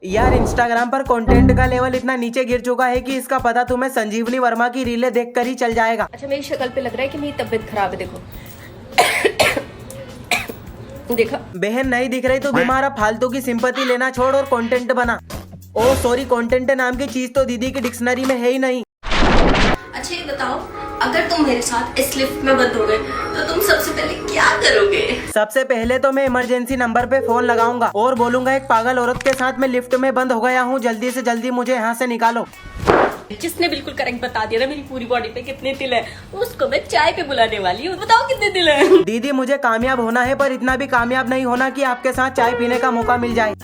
यार इंस्टाग्राम पर कंटेंट का लेवल इतना नीचे गिर चुका है कि इसका पता तुम्हें संजीवनी वर्मा की रीलें देखकर ही चल जाएगा। अच्छा मेरी शक्ल पे लग रहा है कि मेरी तबीयत खराब है, देखो। देखा बहन नहीं दिख रही तो बीमार, फालतू की सिंपैथी लेना छोड़ और कंटेंट बना। ओ सॉरी, कंटेंट नाम की चीज तो दीदी की डिक्शनरी में है ही नहीं। अच्छा ये बताओ, अगर तुम मेरे साथ इस लिफ्ट में बंद हो गए तो तुम सबसे पहले क्या करोगे? सबसे पहले तो मैं इमरजेंसी नंबर पे फोन लगाऊंगा और बोलूंगा एक पागल औरत के साथ मैं लिफ्ट में बंद हो गया हूँ, जल्दी से जल्दी मुझे यहाँ से निकालो। जिसने बिल्कुल करेक्ट बता दिया ना मेरी पूरी बॉडी पे कितने तिल है, उसको मैं चाय पे बुलाने वाली हूँ। बताओ कितने तिल है? दीदी मुझे कामयाब होना है, पर इतना भी कामयाब नहीं होना कि आपके साथ चाय पीने का मौका मिल जाए।